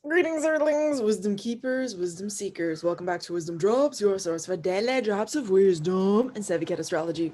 Greetings, Earthlings, wisdom keepers, wisdom seekers. Welcome back to Wizdom Dropz, your source for daily drops of wisdom and savvy cat astrology.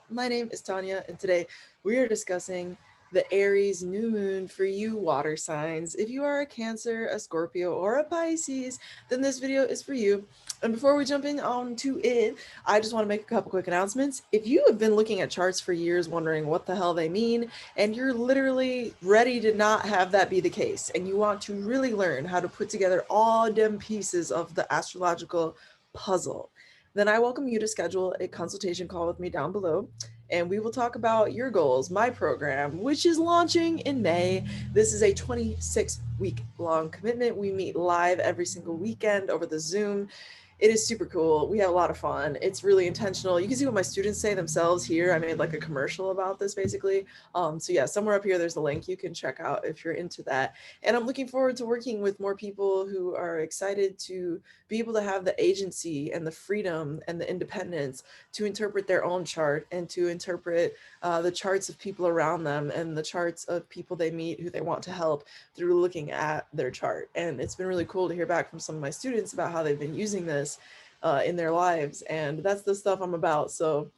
My name is Tanya, and today we are discussing the Aries new moon for you water signs. If you are a Cancer, a Scorpio, or a Pisces, then this video is for you. And before we jump in on to it, I just want to make a couple quick announcements. If you have been looking at charts for years wondering what the hell they mean, and you're literally ready to not have that be the case, and you want to really learn how to put together all them pieces of the astrological puzzle, then I welcome you to schedule a consultation call with me down below, and we will talk about your goals, my program, which is launching in May. This is a 26-week long commitment. We meet live every single weekend over the Zoom. It is super cool. We have a lot of fun. It's really intentional. You can see what my students say themselves here. I made like a commercial about this basically. So yeah, somewhere up here, there's a link you can check out if you're into that. And I'm looking forward to working with more people who are excited to be able to have the agency and the freedom and the independence to interpret their own chart and to interpret the charts of people around them and the charts of people they meet who they want to help through looking at their chart. And it's been really cool to hear back from some of my students about how they've been using this in their lives. And that's the stuff I'm about. So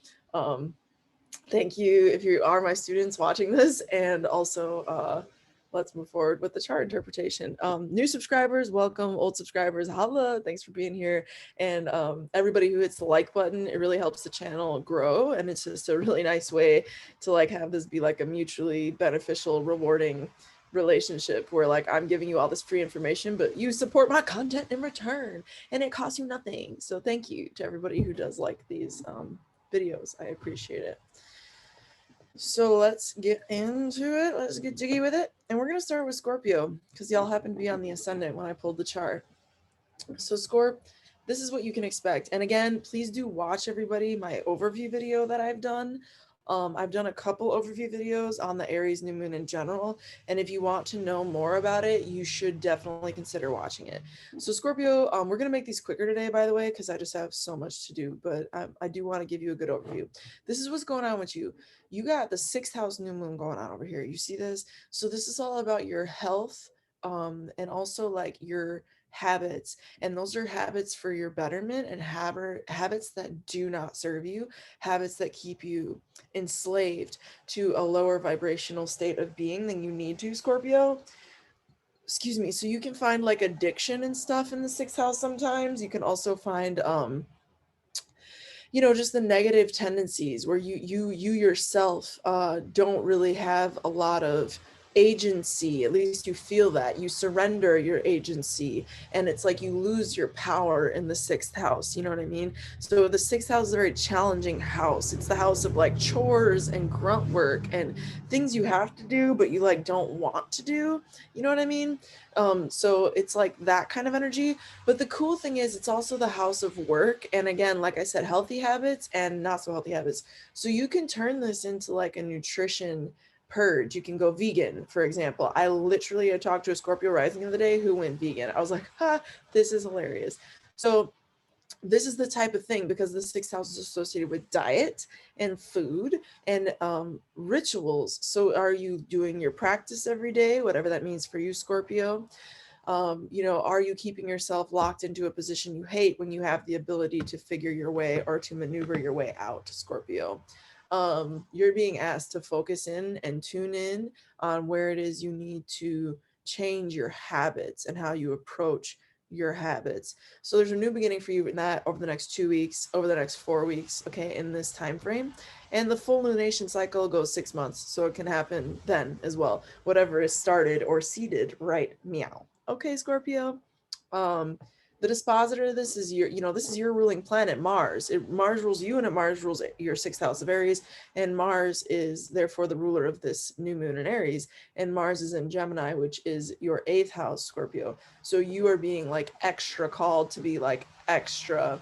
thank you if you are my students watching this. And also let's move forward with the chart interpretation. New subscribers, welcome. Old subscribers, holla. Thanks for being here. And everybody who hits the like button, it really helps the channel grow. And it's just a really nice way to like have this be like a mutually beneficial, rewarding relationship where like I'm giving you all this free information, but you support my content in return and it costs you nothing. So thank you to everybody who does like these videos. I appreciate it. So let's get into it. Let's get jiggy with it. And we're going to start with Scorpio because y'all happen to be on the ascendant when I pulled the chart. So Scorp, this is what you can expect. And again, please do watch everybody my overview video that I've done. I've done a couple overview videos on the Aries new moon in general. And if you want to know more about it, you should definitely consider watching it. So Scorpio, we're going to make these quicker today, by the way, because I just have so much to do, but I do want to give you a good overview. This is what's going on with you. You got the 6th house new moon going on over here. You see this? So this is all about your health and also like your habits, and those are habits for your betterment and habits that do not serve you, habits that keep you enslaved to a lower vibrational state of being than you need to, Scorpio. Excuse me. So you can find like addiction and stuff in the 6th house sometimes. You can also find just the negative tendencies where you yourself don't really have a lot of agency. At least you feel that you surrender your agency, and it's like you lose your power in the 6th house. You know what I mean? So the 6th house is a very challenging house. It's the house of like chores and grunt work and things you have to do but you like don't want to do. You know what I mean? So it's like that kind of energy. But the cool thing is it's also the house of work. And again, like I said, healthy habits and not so healthy habits. So you can turn this into like a nutrition purge. You can go vegan, for example. I talked to a Scorpio rising the other day who went vegan. I was like, this is hilarious. So this is the type of thing, because the 6th house is associated with diet and food and rituals. So are you doing your practice every day, whatever that means for you, Scorpio? Are you keeping yourself locked into a position you hate when you have the ability to figure your way or to maneuver your way out, Scorpio? You're being asked to focus in and tune in on where it is you need to change your habits and how you approach your habits. So there's a new beginning for you in that over the next 2 weeks, over the next 4 weeks, okay, in this time frame. And the full lunation cycle goes 6 months, so it can happen then as well. Whatever is started or seeded, right? Meow. Okay, Scorpio. The dispositor of this is this is your ruling planet, Mars. Mars rules you, and Mars rules your 6th house of Aries, and Mars is therefore the ruler of this new moon in Aries, and Mars is in Gemini, which is your 8th house, Scorpio. So you are being like extra called to be like extra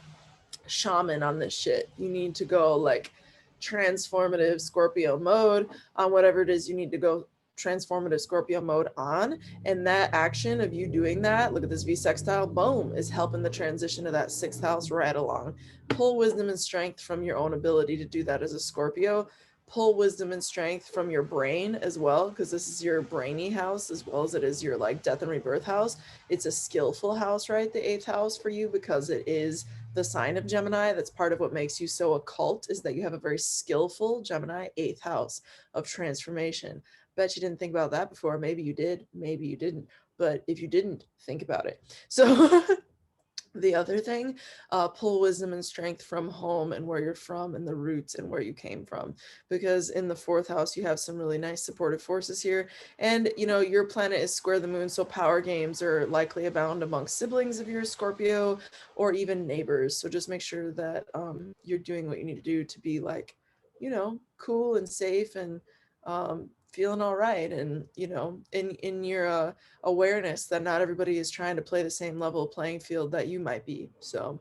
shaman on this shit. You need to go like transformative Scorpio mode on whatever it is you need to go transformative Scorpio mode on. And that action of you doing that, look at this V sextile, boom, is helping the transition of that 6th house right along. Pull wisdom and strength from your own ability to do that as a Scorpio. pull wisdom and strength from your brain as well, because this is your brainy house as well as it is your like death and rebirth house. It's a skillful house, right? The eighth house for you, because it is the sign of Gemini. That's part of what makes you so occult, is that you have a very skillful Gemini eighth house of transformation. Bet you didn't think about that before. Maybe you did, maybe you didn't. But if you didn't, think about it. So the other thing, pull wisdom and strength from home and where you're from and the roots and where you came from, because in the fourth house you have some really nice supportive forces here. And you know, your planet is square the moon, so power games are likely abound amongst siblings if you're a Scorpio, or even neighbors. So just make sure that you're doing what you need to do to be like, you know, cool and safe and feeling all right, and you know, in your awareness that not everybody is trying to play the same level playing field that you might be. So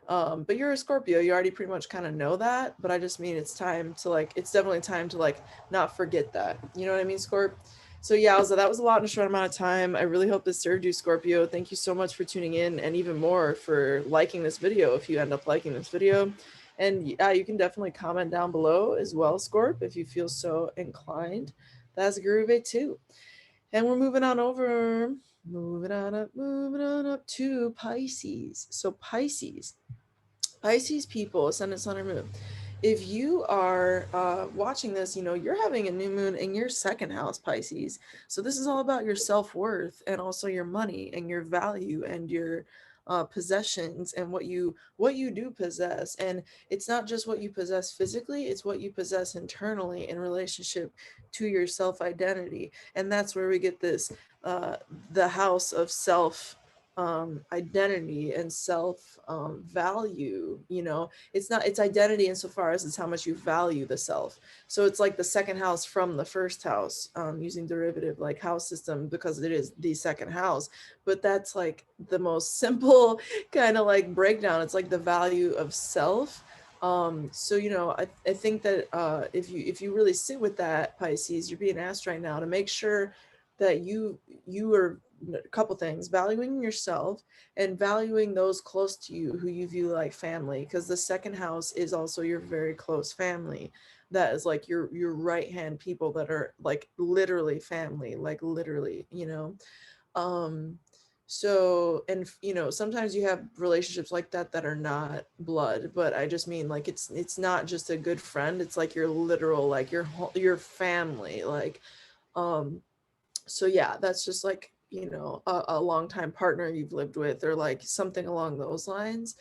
but you're a Scorpio, you already pretty much kind of know that, but I just mean it's time to like, it's definitely time to like not forget that, you know what I mean, Scorp? So yeah, so that was a lot in a short amount of time. I really hope this served you, Scorpio. Thank you so much for tuning in, and even more for liking this video if you end up liking this video. And yeah, you can definitely comment down below as well, Scorp, if you feel so inclined. That's groovy too. And we're moving on up to Pisces. So Pisces people, ascendant, sun, or moon. If you are watching this, you know, you're having a new moon in your second house, Pisces. So this is all about your self-worth and also your money and your value and your possessions and what you do possess. And it's not just what you possess physically, it's what you possess internally in relationship to your self-identity. And that's where we get this the house of self identity and self value. You know, it's not, it's identity insofar as it's how much you value the self. So it's like the second house from the first house, using derivative like house system, because it is the second house. But that's like the most simple kind of like breakdown. It's like the value of self. So you know, I think that if you really sit with that, Pisces, you're being asked right now to make sure that you are a couple things: valuing yourself and valuing those close to you who you view like family, because the second house is also your very close family. That is like your right hand people that are like literally family, like literally, you know. So, and you know, sometimes you have relationships like that that are not blood, but I just mean like it's not just a good friend, it's like your literal, like your family, like so yeah, that's just like, you know, a longtime partner you've lived with, or like something along those lines.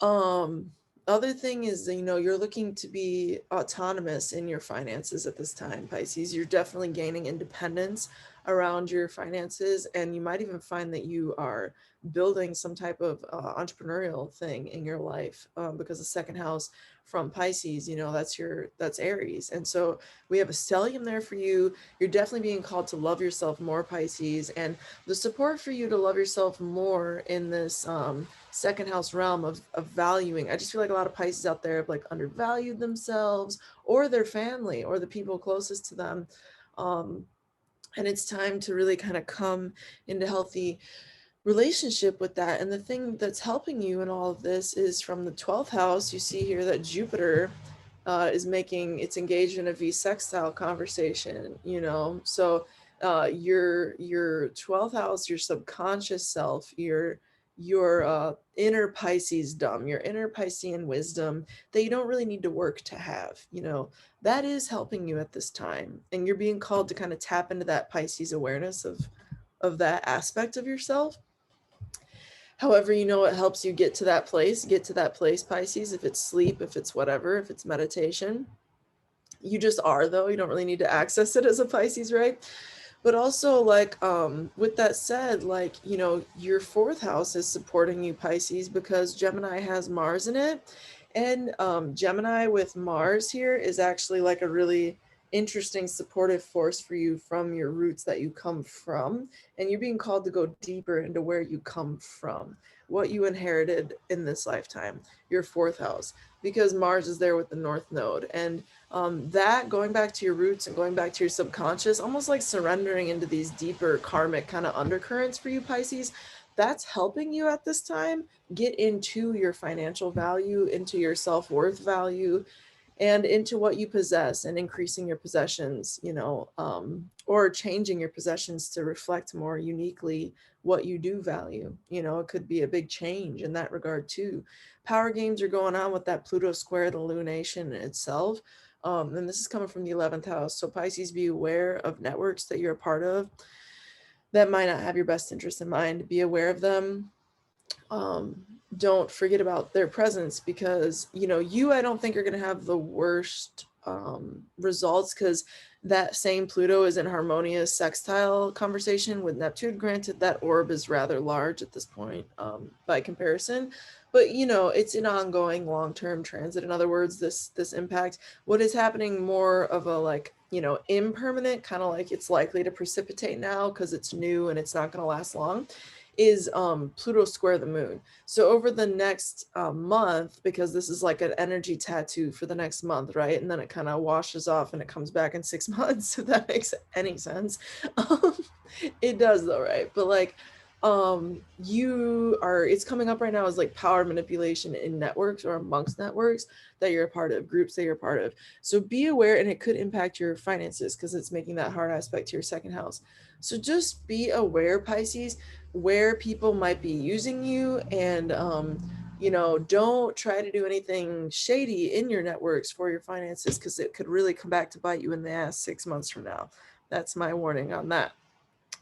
um Other thing is, you know, you're looking to be autonomous in your finances at this time, Pisces. You're definitely gaining independence around your finances, and you might even find that you are building some type of entrepreneurial thing in your life, because the second house from Pisces, you know, that's Aries. And so we have a stellium there for you. You're definitely being called to love yourself more, Pisces, and the support for you to love yourself more in this second house realm of valuing. I just feel like a lot of Pisces out there have like undervalued themselves or their family or the people closest to them. And it's time to really kind of come into healthy relationship with that. And the thing that's helping you in all of this is from the 12th house. You see here that Jupiter is making, it's engaged in a V sextile conversation, you know. So your 12th house, your subconscious self, your inner Pisces dumb, your inner Piscean wisdom that you don't really need to work to have, you know, that is helping you at this time. And you're being called to kind of tap into that Pisces awareness of that aspect of yourself. However, you know, it helps you get to that place, Pisces. If it's sleep, if it's whatever, if it's meditation, you just are, though. You don't really need to access it as a Pisces, right? But also, like, with that said, like, you know, your fourth house is supporting you, Pisces, because Gemini has Mars in it. And Gemini with Mars here is actually like a really interesting supportive force for you from your roots that you come from. And you're being called to go deeper into where you come from, what you inherited in this lifetime, your fourth house, because Mars is there with the North Node. And that going back to your roots and going back to your subconscious, almost like surrendering into these deeper karmic kind of undercurrents for you, Pisces, that's helping you at this time get into your financial value, into your self-worth value, and into what you possess and increasing your possessions, or changing your possessions to reflect more uniquely what you do value. It could be a big change in that regard too. Power games are going on with that Pluto square, the lunation itself. And this is coming from the 11th house. So Pisces, be aware of networks that you're a part of that might not have your best interest in mind. Be aware of them. Don't forget about their presence, because I don't think are going to have the worst results, because that same Pluto is in harmonious sextile conversation with Neptune. Granted, that orb is rather large at this point by comparison, but it's an ongoing long-term transit. In other words, this impact, what is happening more of a impermanent, kind of like it's likely to precipitate now because it's new and it's not going to last long, is Pluto square the moon. So over the next month, because this is like an energy tattoo for the next month, right? And then it kind of washes off and it comes back in 6 months, if that makes any sense. It does though, right? But it's coming up right now as like power manipulation in networks or amongst networks that you're a part of, groups that you're a part of. So be aware, and it could impact your finances because it's making that hard aspect to your second house. So just be aware, Pisces, where people might be using you, and don't try to do anything shady in your networks for your finances, because it could really come back to bite you in the ass 6 months from now. That's my warning on that.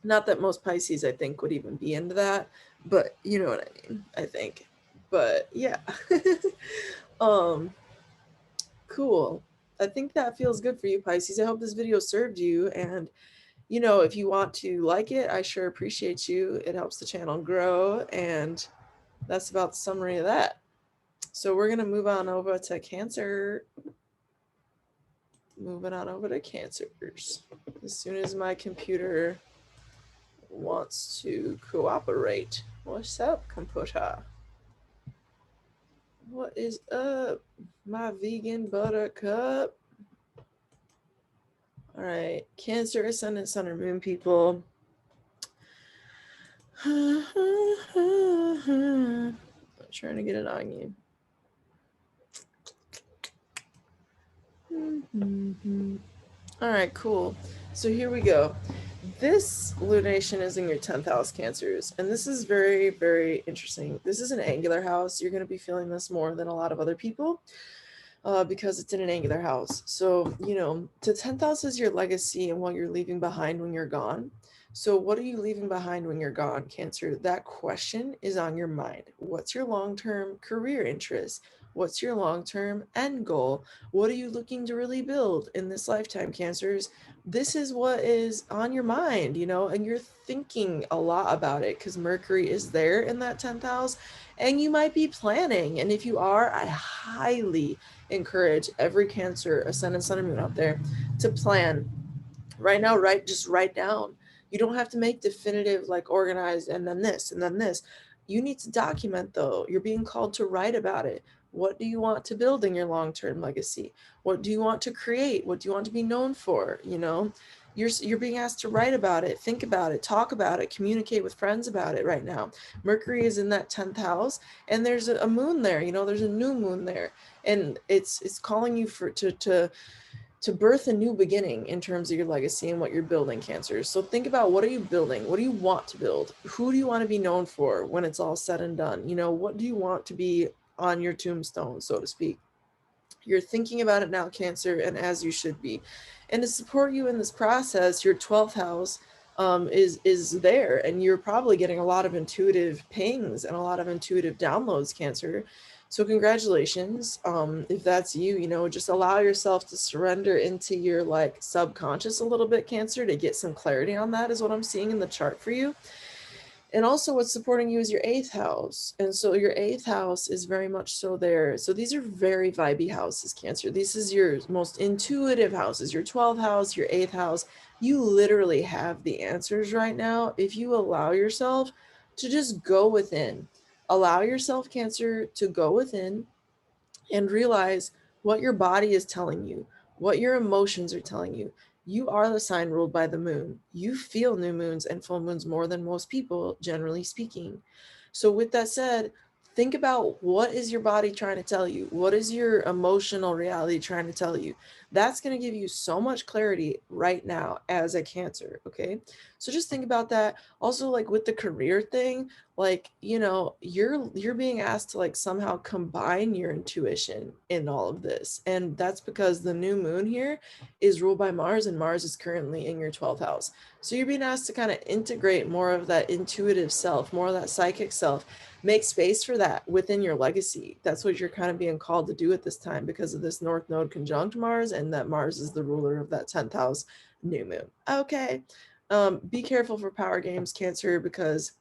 Not that most Pisces, I think, would even be into that, but you know what I mean, I think. But yeah. Cool. I think that feels good for you, Pisces. I hope this video served you, and if you want to like it, I sure appreciate you. It helps the channel grow, and that's about the summary of that. So we're going to move on over to Cancer. Moving on over to Cancers. As soon as my computer wants to cooperate. What's up, computer? What is up, my vegan buttercup? All right, Cancer, Ascendant, Sun, or Moon people. I'm trying to get it on you. All right, cool. So here we go. This lunation is in your 10th house, Cancers, and this is very, very interesting. This is an angular house. You're going to be feeling this more than a lot of other people because it's in an angular house. So, the 10th house is your legacy and what you're leaving behind when you're gone. So what are you leaving behind when you're gone, Cancer? That question is on your mind. What's your long-term career interest? What's your long-term end goal? What are you looking to really build in this lifetime, Cancers? This is what is on your mind, and you're thinking a lot about it because Mercury is there in that 10th house, and you might be planning. And if you are, I highly encourage every Cancer, Ascendant, Sun, and Moon out there to plan right now. Just write down. You don't have to make definitive, like organized, and then this, and then this. You need to document, though. You're being called to write about it. What do you want to build in your long-term legacy? What do you want to create? What do you want to be known for? You're being asked to write about it, think about it, talk about it, communicate with friends about it right now. Mercury is in that 10th house, and there's a moon there. There's a new moon there, and it's calling you to birth a new beginning in terms of your legacy and what you're building, Cancers. So think about, what are you building? What do you want to build? Who do you want to be known for when it's all said and done? What do you want to be on your tombstone, so to speak? You're thinking about it now, Cancer, and as you should be. And to support you in this process, your 12th house is there, and you're probably getting a lot of intuitive pings and a lot of intuitive downloads, Cancer. So congratulations. If that's you, just allow yourself to surrender into your subconscious a little bit, Cancer, to get some clarity on that, is what I'm seeing in the chart for you. And also what's supporting you is your 8th house. And so your 8th house is very much so there. So these are very vibey houses, Cancer. This is your most intuitive houses, your 12th house, your 8th house. You literally have the answers right now if you allow yourself to just go within. Allow yourself, Cancer, to go within and realize what your body is telling you, what your emotions are telling you. You are the sign ruled by the moon. You feel new moons and full moons more than most people, generally speaking. So with that said, think about, what is your body trying to tell you? What is your emotional reality trying to tell you? That's going to give you so much clarity right now as a Cancer. Okay, so just think about that. Also, like with the career thing, like, you're being asked to like somehow combine your intuition in all of this, and that's because the new moon here is ruled by Mars, and Mars is currently in your 12th house. So you're being asked to kind of integrate more of that intuitive self, more of that psychic self. Make space for that within your legacy. That's what you're kind of being called to do at this time, because of this North Node conjunct Mars, and that Mars is the ruler of that 10th house new moon. Okay. Be careful for power games, Cancer, because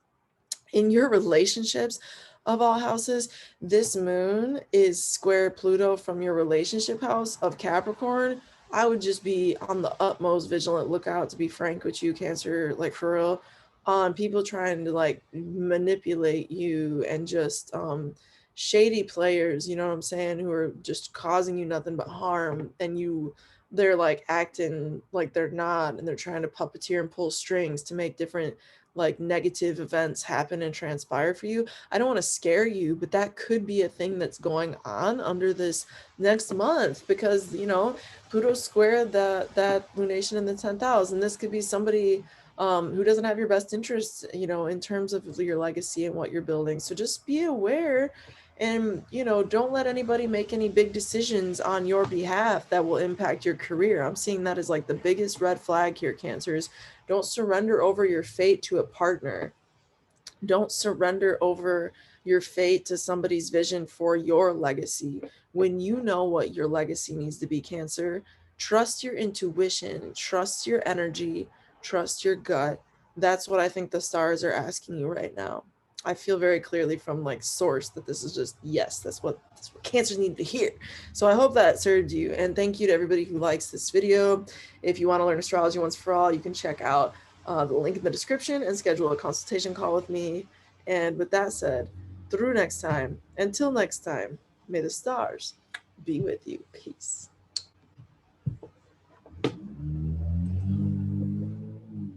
in your relationships, of all houses, this moon is square Pluto from your relationship house of Capricorn. I would just be on the utmost vigilant lookout, to be frank with you, Cancer, like for real, on people trying to like manipulate you, and just shady players, you know what I'm saying, who are just causing you nothing but harm, and they're like acting like they're not, and they're trying to puppeteer and pull strings to make different like negative events happen and transpire for you. I don't want to scare you, but that could be a thing that's going on under this next month, because Pluto squared that lunation in the 10th house, and this could be somebody who doesn't have your best interests, in terms of your legacy and what you're building. So just be aware, and don't let anybody make any big decisions on your behalf that will impact your career. I'm seeing that as like the biggest red flag here, Cancers. Don't surrender over your fate to a partner. Don't surrender over your fate to somebody's vision for your legacy. When you know what your legacy needs to be, Cancer, trust your intuition, trust your energy, trust your gut. That's what I think the stars are asking you right now. I feel very clearly from like source that this is just, yes, that's what Cancers need to hear. So I hope that served you, and thank you to everybody who likes this video. If you want to learn astrology once for all, you can check out the link in the description and schedule a consultation call with me. And with that said, through next time, until next time, may the stars be with you. Peace.